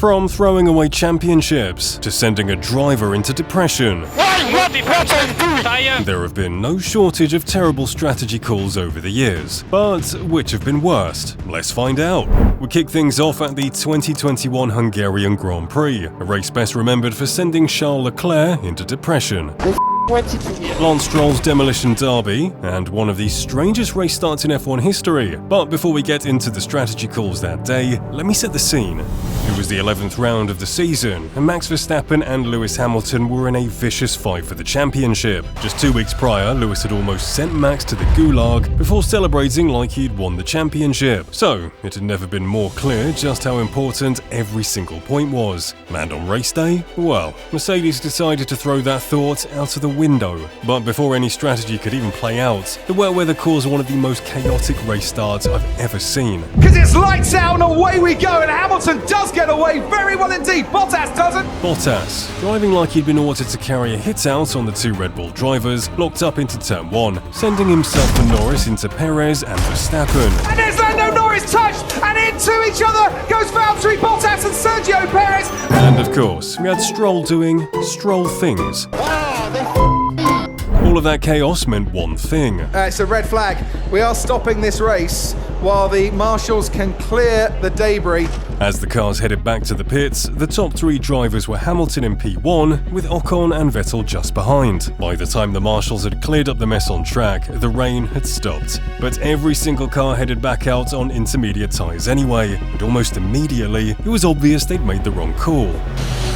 From throwing away championships to sending a driver into depression, there have been no shortage of terrible strategy calls over the years. But which have been worst? Let's find out. We kick things off at the 2021 Hungarian Grand Prix, a race best remembered for sending Charles Leclerc into depression. Lance Stroll's demolition derby, and one of the strangest race starts in F1 history. But before we get into the strategy calls that day, let me set the scene. It was the 11th round of the season, and Max Verstappen and Lewis Hamilton were in a vicious fight for the championship. Just 2 weeks prior, Lewis had almost sent Max to the gulag before celebrating like he'd won the championship. So, it had never been more clear just how important every single point was. And on race day, well, Mercedes decided to throw that thought out of the window. But before any strategy could even play out, the wet weather caused one of the most chaotic race starts I've ever seen. Because it's lights out and away we go, and Hamilton does get away very well indeed. Bottas doesn't. Bottas, driving like he'd been ordered to carry a hit out on the 2 Red Bull drivers, locked up into turn 1, sending himself and Norris into Perez and Verstappen. And there's Lando Norris touched, and into each other goes Valtteri Bottas and Sergio Perez. And of course, we had Stroll doing Stroll things. All of that chaos meant one thing. It's a red flag. We are stopping this race while the marshals can clear the debris. As the cars headed back to the pits, the top 3 drivers were Hamilton in P1, with Ocon and Vettel just behind. By the time the marshals had cleared up the mess on track, the rain had stopped. But every single car headed back out on intermediate tyres anyway, and almost immediately, it was obvious they'd made the wrong call.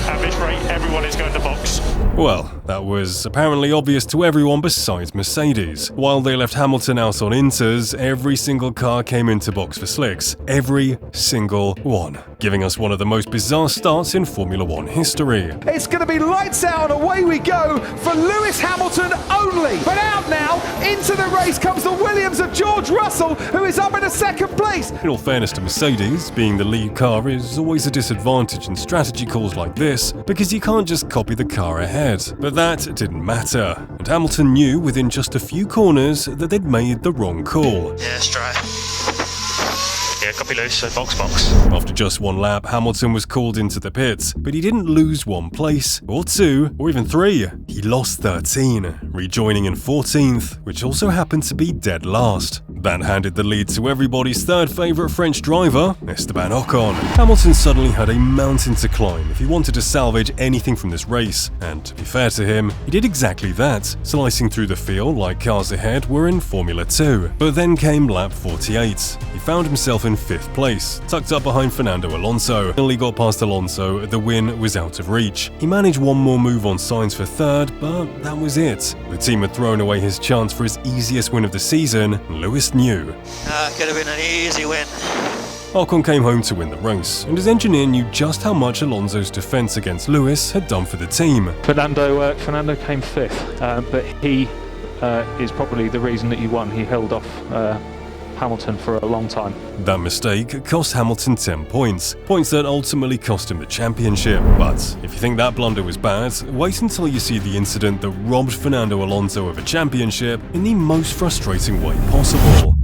At this rate, everyone is going to box. Well, that was apparently obvious to everyone besides Mercedes. While they left Hamilton out on inters, every single car came into box for slicks. Every single one. Giving us one of the most bizarre starts in Formula 1 history. It's going to be lights out and away we go for Lewis Hamilton only. But out now, into the race comes the Williams of George Russell, who is up in a 2nd place. In all fairness to Mercedes, being the lead car is always a disadvantage in strategy calls like this, because you can't just copy the car ahead. But that didn't matter, and Hamilton knew within just a few corners that they'd made the wrong call. Yeah, let's try. Yeah, copy Lewis, so box. After just 1 lap, Hamilton was called into the pits, but he didn't lose 1 place, or 2, or even 3. He lost 13, rejoining in 14th, which also happened to be dead last. That handed the lead to everybody's 3rd favourite French driver, Esteban Ocon. Hamilton suddenly had a mountain to climb if he wanted to salvage anything from this race, and to be fair to him, he did exactly that, slicing through the field like cars ahead were in Formula 2. But then came lap 48. He found himself in 5th place, tucked up behind Fernando Alonso. Until he got past Alonso, the win was out of reach. He managed 1 more move on Sainz for 3rd, but that was it. The team had thrown away his chance for his easiest win of the season. Lewis knew. Could have been an easy win. Ocon came home to win the race, and his engineer knew just how much Alonso's defense against Lewis had done for the team. Fernando came 5th, but he is probably the reason that you won. He held off Hamilton for a long time. That mistake cost Hamilton 10 points that ultimately cost him the championship. But if you think that blunder was bad, wait until you see the incident that robbed Fernando Alonso of a championship in the most frustrating way possible.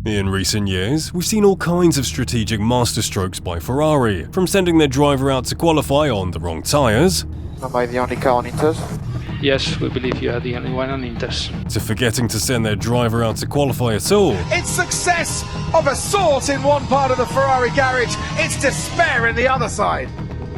In recent years, we've seen all kinds of strategic masterstrokes by Ferrari, from sending their driver out to qualify on the wrong tyres, Am I the only car on inters? Yes, we believe you are the only one on inters. to forgetting to send their driver out to qualify at all. It's success of a sort in one part of the Ferrari garage. It's despair in the other side.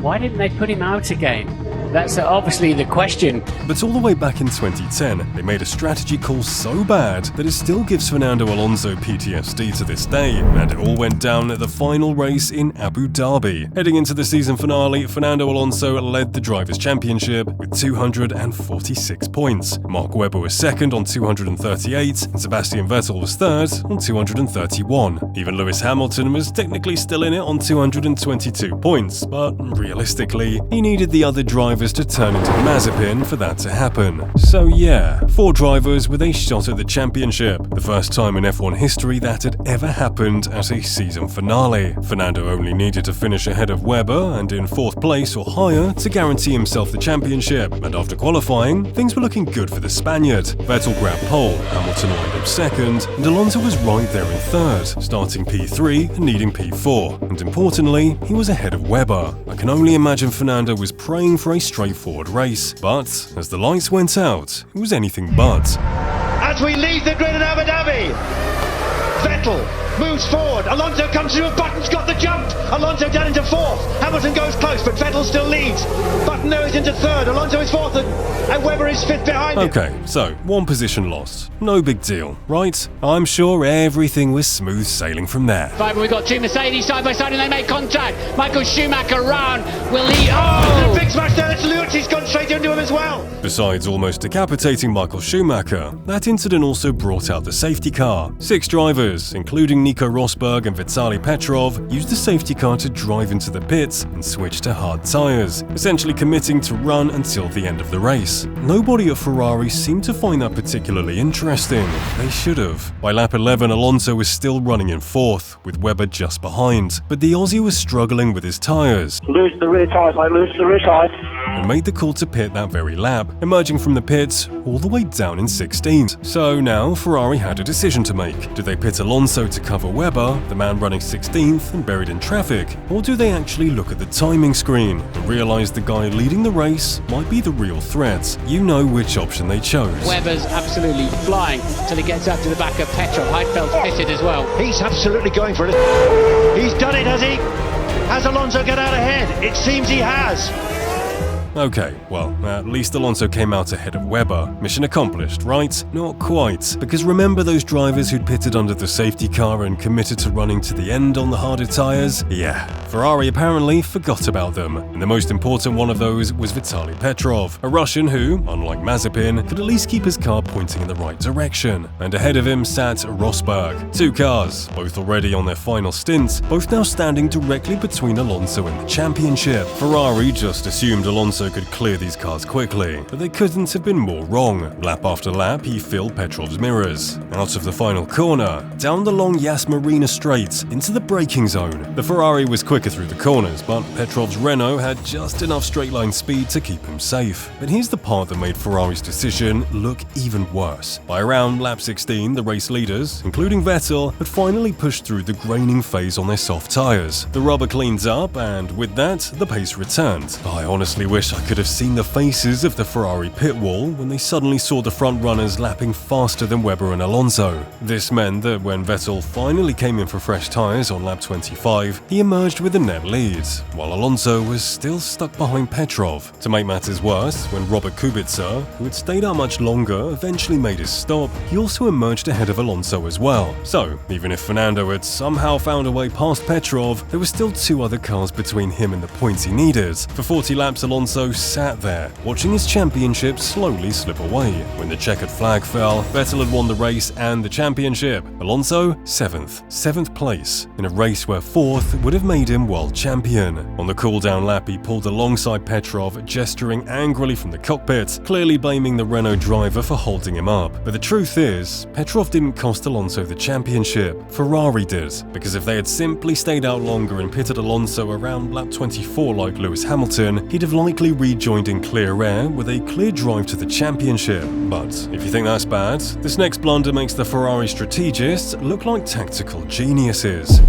Why didn't they put him out again? That's obviously the question. But all the way back in 2010, they made a strategy call so bad that it still gives Fernando Alonso PTSD to this day, and it all went down at the final race in Abu Dhabi. Heading into the season finale, Fernando Alonso led the Drivers' Championship with 246 points. Mark Webber was second on 238, and Sebastian Vettel was third on 231. Even Lewis Hamilton was technically still in it on 222 points, but realistically, he needed the other drivers drivers to turn into Mazepin for that to happen. So yeah, 4 drivers with a shot at the championship, the first time in F1 history that had ever happened at a season finale. Fernando only needed to finish ahead of Webber and in 4th place or higher to guarantee himself the championship, and after qualifying, things were looking good for the Spaniard. Vettel grabbed pole, Hamilton lined up 2nd, and Alonso was right there in 3rd, starting P3 and needing P4. And importantly, he was ahead of Webber. I can only imagine Fernando was praying for a straightforward race, but as the lights went out, it was anything but. As we leave the grid at Abu Dhabi, Vettel moves forward, Alonso comes through, Button's got the jump, Alonso down into 4th, Hamilton goes close, but Vettel still leads, Button is into 3rd, Alonso is 4th, and Webber is 5th behind him. Okay, so 1 position lost. No big deal, right? I'm sure everything was smooth sailing from there. Right, we've got 2 Mercedes side by side and they make contact. Michael Schumacher round. Will he? The big smash there, it's Lewis, he's gone straight into him as well. Besides almost decapitating Michael Schumacher, that incident also brought out the safety car. 6 drivers, including Nico Rosberg and Vitaly Petrov, used the safety car to drive into the pits and switch to hard tyres, essentially committing to run until the end of the race. Nobody at Ferrari seemed to find that particularly interesting. They should have. By lap 11, Alonso was still running in 4th, with Webber just behind, but the Aussie was struggling with his tyres. Lose the rear tyres, mate, lose the rear tyres. And made the call to pit that very lap, emerging from the pits all the way down in 16th. So now Ferrari had a decision to make. Do they pit Alonso to cover Webber, the man running 16th and buried in traffic, or do they actually look at the timing screen and realise the guy leading the race might be the real threat? You know which option they chose. Webber's absolutely flying till he gets up to the back of Petrov. Heidfeld's pitted as well. He's absolutely going for it. He's done it, has he? Has Alonso got out ahead? It seems he has. Okay, well, at least Alonso came out ahead of Webber. Mission accomplished, right? Not quite. Because remember those drivers who'd pitted under the safety car and committed to running to the end on the harder tyres? Yeah, Ferrari apparently forgot about them. And the most important one of those was Vitaly Petrov, a Russian who, unlike Mazepin, could at least keep his car pointing in the right direction. And ahead of him sat Rosberg. 2 cars, both already on their final stint, both now standing directly between Alonso and the championship. Ferrari just assumed Alonso could clear these cars quickly, but they couldn't have been more wrong. Lap after lap, he filled Petrov's mirrors. Out of the final corner, down the long Yas Marina straight, into the braking zone. The Ferrari was quicker through the corners, but Petrov's Renault had just enough straight-line speed to keep him safe. But here's the part that made Ferrari's decision look even worse. By around lap 16, the race leaders, including Vettel, had finally pushed through the graining phase on their soft tyres. The rubber cleans up, and with that, the pace returned. I honestly wish I could have seen the faces of the Ferrari pit wall when they suddenly saw the front runners lapping faster than Webber and Alonso. This meant that when Vettel finally came in for fresh tyres on lap 25, he emerged with a net lead, while Alonso was still stuck behind Petrov. To make matters worse, when Robert Kubica, who had stayed out much longer, eventually made his stop, he also emerged ahead of Alonso as well. So, even if Fernando had somehow found a way past Petrov, there were still 2 other cars between him and the points he needed. For 40 laps, Alonso sat there, watching his championship slowly slip away. When the checkered flag fell, Vettel had won the race and the championship. Alonso, 7th place, in a race where 4th would have made him world champion. On the cool-down lap, he pulled alongside Petrov, gesturing angrily from the cockpit, clearly blaming the Renault driver for holding him up. But the truth is, Petrov didn't cost Alonso the championship. Ferrari did, because if they had simply stayed out longer and pitted Alonso around lap 24 like Lewis Hamilton, he'd have likely rejoined in clear air with a clear drive to the championship. But if you think that's bad, this next blunder makes the Ferrari strategists look like tactical geniuses.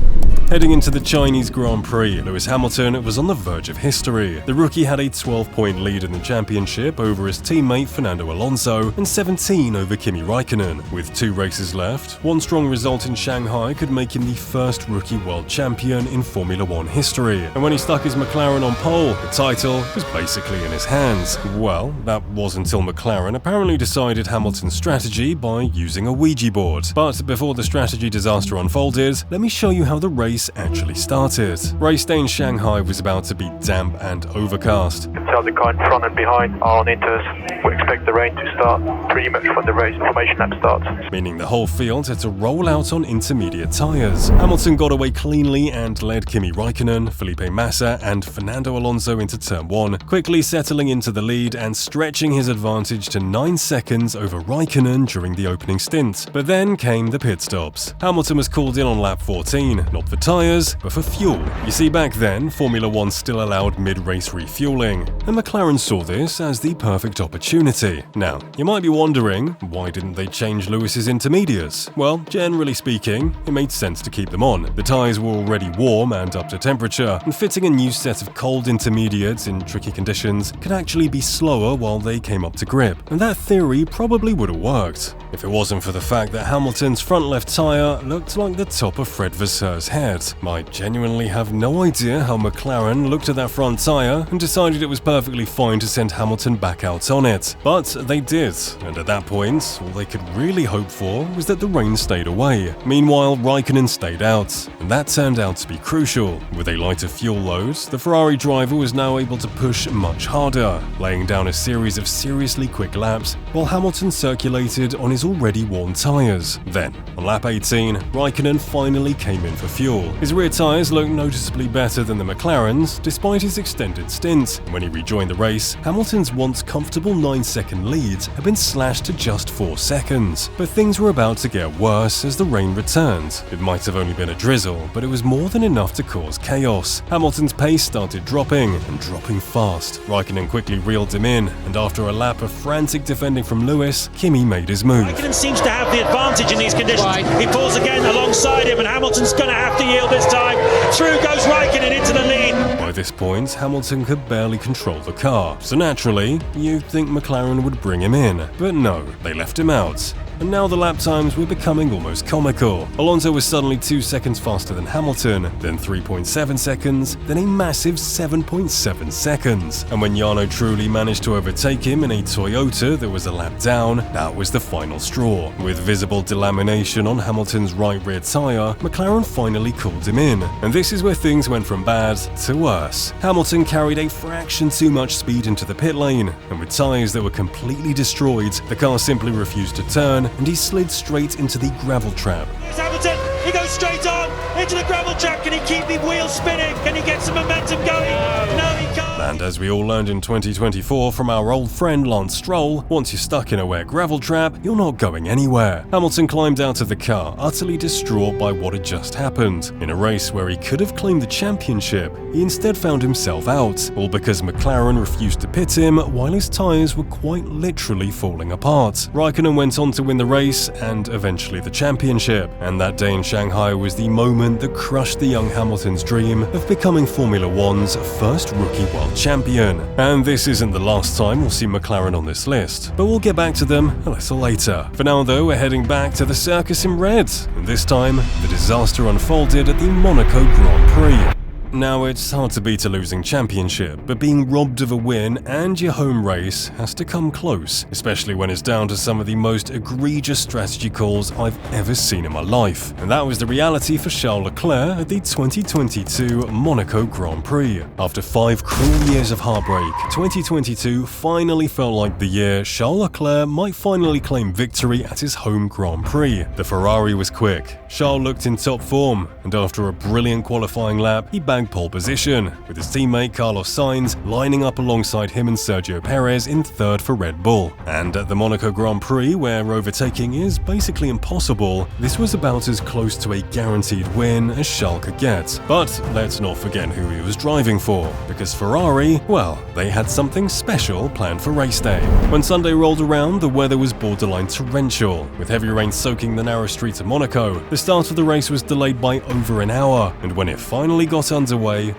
Heading into the Chinese Grand Prix, Lewis Hamilton was on the verge of history. The rookie had a 12-point lead in the championship over his teammate Fernando Alonso and 17 over Kimi Raikkonen. With 2 races left, one strong result in Shanghai could make him the first rookie world champion in Formula One history. And when he stuck his McLaren on pole, the title was basically in his hands. Well, that was until McLaren apparently decided Hamilton's strategy by using a Ouija board. But before the strategy disaster unfolded, let me show you how the race race actually started. Race day in Shanghai was about to be damp and overcast. You can tell the car in front and behind are on inters. We expect the rain to start pretty much when the race formation lap starts. Meaning the whole field had to roll out on intermediate tyres. Hamilton got away cleanly and led Kimi Raikkonen, Felipe Massa and Fernando Alonso into turn 1, quickly settling into the lead and stretching his advantage to 9 seconds over Raikkonen during the opening stint. But then came the pit stops. Hamilton was called in on lap 14, not for tyres, but for fuel. You see, back then, Formula 1 still allowed mid-race refueling, and McLaren saw this as the perfect opportunity. Now, you might be wondering, why didn't they change Lewis's intermediates? Well, generally speaking, it made sense to keep them on. The tyres were already warm and up to temperature, and fitting a new set of cold intermediates in tricky conditions could actually be slower while they came up to grip. And that theory probably would have worked, if it wasn't for the fact that Hamilton's front left tyre looked like the top of Fred Vasseur's head. I genuinely have no idea how McLaren looked at that front tyre and decided it was perfectly fine to send Hamilton back out on it. But they did, and at that point, all they could really hope for was that the rain stayed away. Meanwhile, Raikkonen stayed out, and that turned out to be crucial. With a lighter fuel load, the Ferrari driver was now able to push much harder, laying down a series of seriously quick laps while Hamilton circulated on his already worn tyres. Then, on lap 18, Raikkonen finally came in for fuel. His rear tyres looked noticeably better than the McLaren's, despite his extended stint. When he rejoined the race, Hamilton's once comfortable 9-second lead had been slashed to just 4 seconds. But things were about to get worse as the rain returned. It might have only been a drizzle, but it was more than enough to cause chaos. Hamilton's pace started dropping, and dropping fast. Raikkonen quickly reeled him in, and after a lap of frantic defending from Lewis, Kimi made his move. Raikkonen seems to have the advantage in these conditions. He pulls again alongside him, and Hamilton's going to have to yield this time. Through goes Raikkonen into the lead. By this point, Hamilton could barely control the car, so naturally, you'd think McLaren would bring him in. But no, they left him out. And now the lap times were becoming almost comical. Alonso was suddenly 2 seconds faster than Hamilton, then 3.7 seconds, then a massive 7.7 seconds. And when Jarno Trulli managed to overtake him in a Toyota that was a lap down, that was the final straw. With visible delamination on Hamilton's right rear tyre, McLaren finally called him in. And this is where things went from bad to worse. Hamilton carried a fraction too much speed into the pit lane, and with tyres that were completely destroyed, the car simply refused to turn, and he slid straight into the gravel trap. Here's Hamilton, he goes straight on into the gravel trap. Can he keep the wheels spinning? Can he get some momentum going? No, he can't. And as we all learned in 2024 from our old friend Lance Stroll, once you're stuck in a wet gravel trap, you're not going anywhere. Hamilton climbed out of the car, utterly distraught by what had just happened. In a race where he could have claimed the championship, he instead found himself out, all because McLaren refused to pit him while his tyres were quite literally falling apart. Raikkonen went on to win the race and eventually the championship, and that day in Shanghai was the moment that crushed the young Hamilton's dream of becoming Formula One's first rookie world champion. And this isn't the last time we'll see McLaren on this list, but we'll get back to them a little later. For now though, we're heading back to the circus in red, and this time the disaster unfolded at the Monaco Grand Prix. Now, it's hard to beat a losing championship, but being robbed of a win and your home race has to come close, especially when it's down to some of the most egregious strategy calls I've ever seen in my life. And that was the reality for Charles Leclerc at the 2022 Monaco Grand Prix. After 5 cruel years of heartbreak, 2022 finally felt like the year Charles Leclerc might finally claim victory at his home Grand Prix. The Ferrari was quick, Charles looked in top form, and after a brilliant qualifying lap, he bagged pole position, with his teammate Carlos Sainz lining up alongside him and Sergio Perez in third for Red Bull. And at the Monaco Grand Prix, where overtaking is basically impossible, this was about as close to a guaranteed win as Charles could get. But let's not forget who he was driving for, because Ferrari, well, they had something special planned for race day. When Sunday rolled around, the weather was borderline torrential, with heavy rain soaking the narrow streets of Monaco. The start of the race was delayed by over an hour, and when it finally got underway,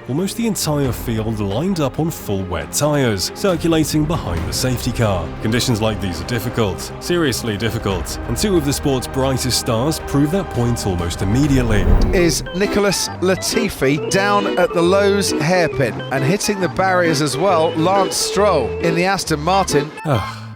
almost the entire field lined up on full wet tyres, circulating behind the safety car. Conditions like these are difficult, seriously difficult, and 2 of the sport's brightest stars prove that point almost immediately. Is Nicholas Latifi down at the Lowe's hairpin and hitting the barriers as well, Lance Stroll in the Aston Martin.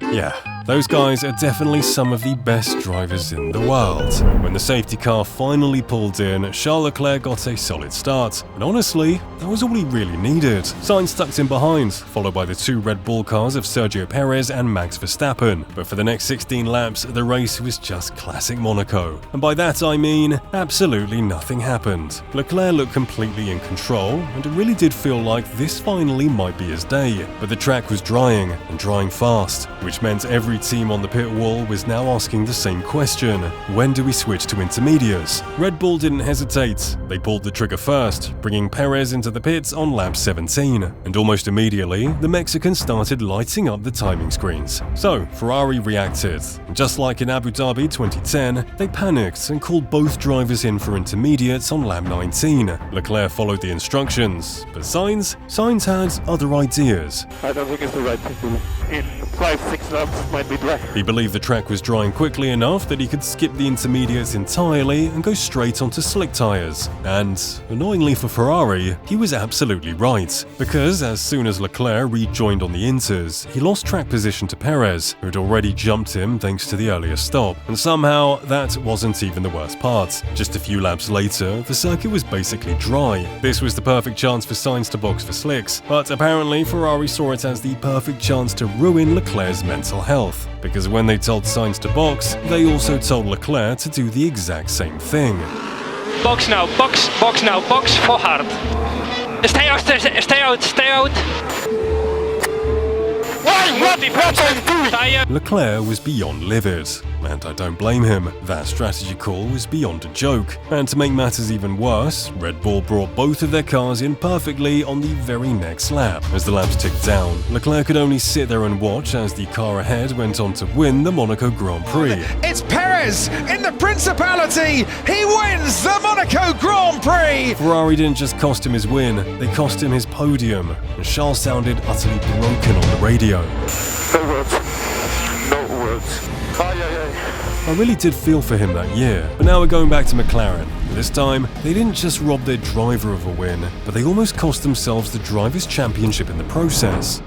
Yeah. Those guys are definitely some of the best drivers in the world. When the safety car finally pulled in, Charles Leclerc got a solid start, and honestly, that was all he really needed. Sainz tucked in behind, followed by the two Red Bull cars of Sergio Perez and Max Verstappen. But for the next 16 laps, the race was just classic Monaco. And by that I mean, absolutely nothing happened. Leclerc looked completely in control, and it really did feel like this finally might be his day. But the track was drying, and drying fast, which meant every team on the pit wall was now asking the same question: when do we switch to intermediates? Red Bull didn't hesitate. They pulled the trigger first, bringing Perez into the pits on lap 17. And almost immediately, the Mexican started lighting up the timing screens. So, Ferrari reacted. And just like in Abu Dhabi 2010, they panicked and called both drivers in for intermediates on lap 19. Leclerc followed the instructions, but Sainz had other ideas. I don't think it's the right thing to do. In 5-6 laps might be dry. He believed the track was drying quickly enough that he could skip the intermediates entirely and go straight onto slick tyres. And, annoyingly for Ferrari, he was absolutely right, because as soon as Leclerc rejoined on the inters, he lost track position to Perez, who had already jumped him thanks to the earlier stop. And somehow, that wasn't even the worst part. Just a few laps later, the circuit was basically dry. This was the perfect chance for Sainz to box for slicks, but apparently Ferrari saw it as the perfect chance to ruin Leclerc's mental health, because when they told Sainz to box, they also told Leclerc to do the exact same thing. Box now, box now, box for hard. Stay out, stay out, stay out. Leclerc was beyond livid, and I don't blame him. That strategy call was beyond a joke. And to make matters even worse, Red Bull brought both of their cars in perfectly on the very next lap. As the laps ticked down, Leclerc could only sit there and watch as the car ahead went on to win the Monaco Grand Prix. It's Perez in the Principality. He wins the Monaco Grand Prix. Ferrari didn't just cost him his win, they cost him his podium, and Charles sounded utterly broken on the radio. No words. No words. I really did feel for him that year, but now we're going back to McLaren. This time, they didn't just rob their driver of a win, but they almost cost themselves the Drivers' Championship in the process.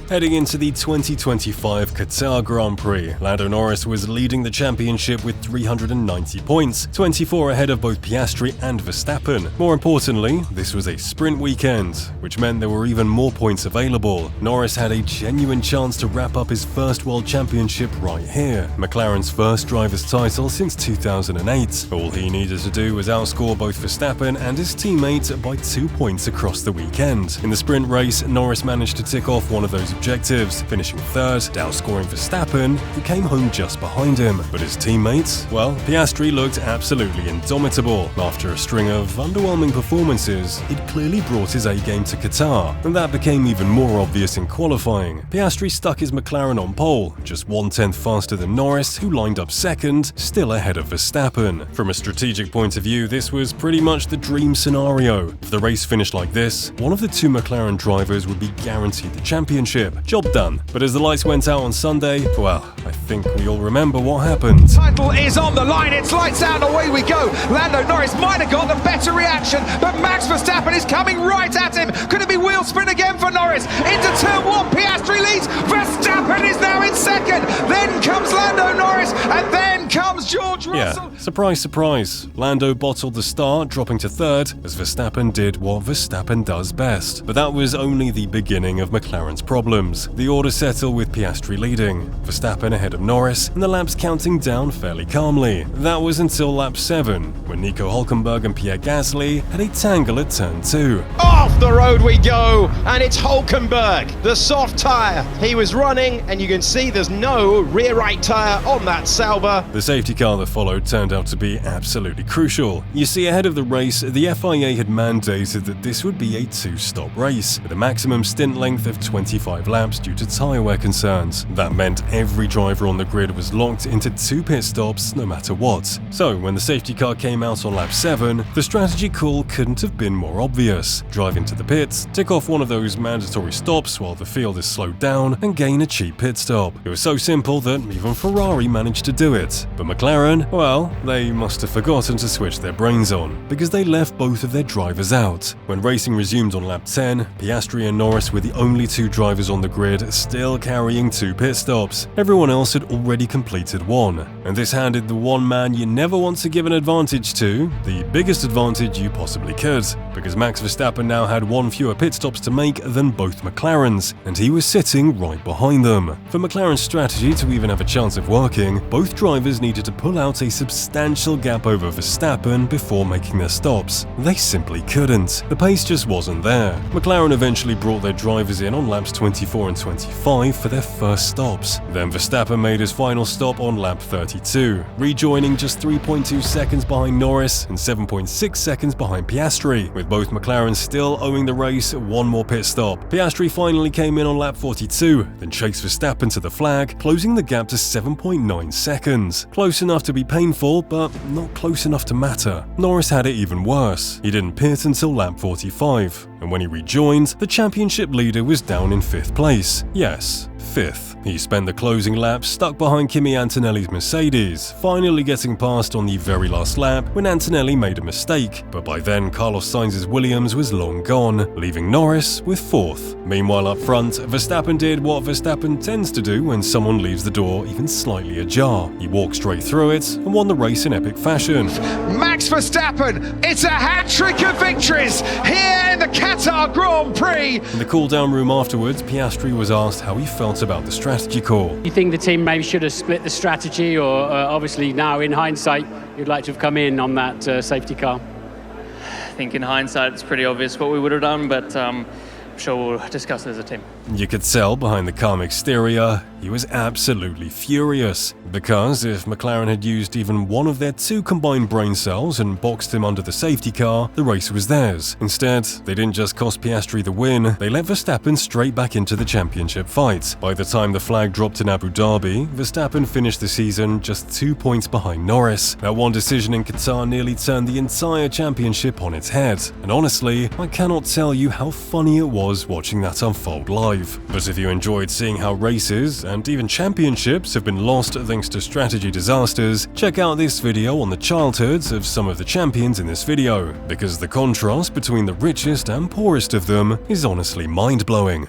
Heading into the 2025 Qatar Grand Prix, Lando Norris was leading the championship with 390 points, 24 ahead of both Piastri and Verstappen. More importantly, this was a sprint weekend, which meant there were even more points available. Norris had a genuine chance to wrap up his first World Championship right here, McLaren's first driver's title since 2008. All he needed to do was outscore both Verstappen and his teammate by 2 points across the weekend. In the sprint race, Norris managed to tick off one of those objectives, finishing third, outscoring Verstappen, who came home just behind him. But his teammates? Well, Piastri looked absolutely indomitable. After a string of underwhelming performances, he'd clearly brought his A-game to Qatar, and that became even more obvious in qualifying. Piastri stuck his McLaren on pole, just 1/10 faster than Norris, who lined up second, still ahead of Verstappen. From a strategic point of view, this was pretty much the dream scenario. If the race finished like this, one of the two McLaren drivers would be guaranteed the championship. Job done. But as the lights went out on Sunday, well, I think we all remember what happened. Title is on the line, it's lights out and away we go. Lando Norris might have got the better reaction, but Max Verstappen is coming right at him. Could it be wheel spin again for Norris? Into turn one, Piastri leads, Verstappen is now in second. Then comes Lando Norris, and then comes George Russell. Yeah, surprise, surprise. Lando bottled the start, dropping to third, as Verstappen did what Verstappen does best. But that was only the beginning of McLaren's problems. The order settled with Piastri leading, Verstappen ahead of Norris, and the laps counting down fairly calmly. That was until lap 7, when Nico Hülkenberg and Pierre Gasly had a tangle at turn 2. Off the road we go, and it's Hülkenberg, the soft tyre. He was running, and you can see there's no rear right tyre on that Sauber. The safety car that followed turned out to be absolutely crucial. You see, ahead of the race, the FIA had mandated that this would be a 2-stop race, with a maximum stint length of 25 laps due to tyre wear concerns. That meant every driver on the grid was locked into 2 pit stops no matter what. So when the safety car came out on lap 7, the strategy call couldn't have been more obvious. Drive into the pits, tick off one of those mandatory stops while the field is slowed down, and gain a cheap pit stop. It was so simple that even Ferrari managed to do it. But McLaren, well, they must have forgotten to switch their brains on, because they left both of their drivers out. When racing resumed on lap 10, Piastri and Norris were the only two drivers on the grid still carrying 2 pit stops. Everyone else had already completed 1, and this handed the one man you never want to give an advantage to the biggest advantage you possibly could, because Max Verstappen now had 1 fewer pit stops to make than both McLarens, and he was sitting right behind them. For McLaren's strategy to even have a chance of working, both drivers needed to pull out a substantial gap over Verstappen before making their stops. They simply couldn't. The pace just wasn't there. McLaren eventually brought their drivers in on laps 24 and 25 for their first stops. Then Verstappen made his final stop on lap 32, rejoining just 3.2 seconds behind Norris and 7.6 seconds behind Piastri, with both McLarens still owing the race 1 more pit stop. Piastri finally came in on lap 42, then chased Verstappen to the flag, closing the gap to 7.9 seconds. Close enough to be painful, but not close enough to matter. Norris had it even worse. He didn't pit until lap 45, and when he rejoined, the championship leader was down in 5th place. Yes, 5th. He spent the closing lap stuck behind Kimi Antonelli's Mercedes, finally getting past on the very last lap when Antonelli made a mistake, but by then Carlos Sainz's Williams was long gone, leaving Norris with 4th. Meanwhile up front, Verstappen did what Verstappen tends to do when someone leaves the door even slightly ajar. He walked straight through it and won the race in epic fashion. Max Verstappen, it's a hat-trick of victories here in the Qatar Grand Prix. In the cool-down room afterwards, Piastri was asked how he felt about the strategy call. You think the team maybe should have split the strategy, or obviously now in hindsight you'd like to have come in on that safety car? I think in hindsight it's pretty obvious what we would have done, but I'm sure we'll discuss it as a team. You could tell behind the calm exterior, he was absolutely furious, because if McLaren had used even one of their 2 combined brain cells and boxed him under the safety car, the race was theirs. Instead, they didn't just cost Piastri the win, they let Verstappen straight back into the championship fight. By the time the flag dropped in Abu Dhabi, Verstappen finished the season just 2 points behind Norris. That one decision in Qatar nearly turned the entire championship on its head, and honestly, I cannot tell you how funny it was watching that unfold live. But if you enjoyed seeing how races and even championships have been lost thanks to strategy disasters, check out this video on the childhoods of some of the champions in this video, because the contrast between the richest and poorest of them is honestly mind-blowing.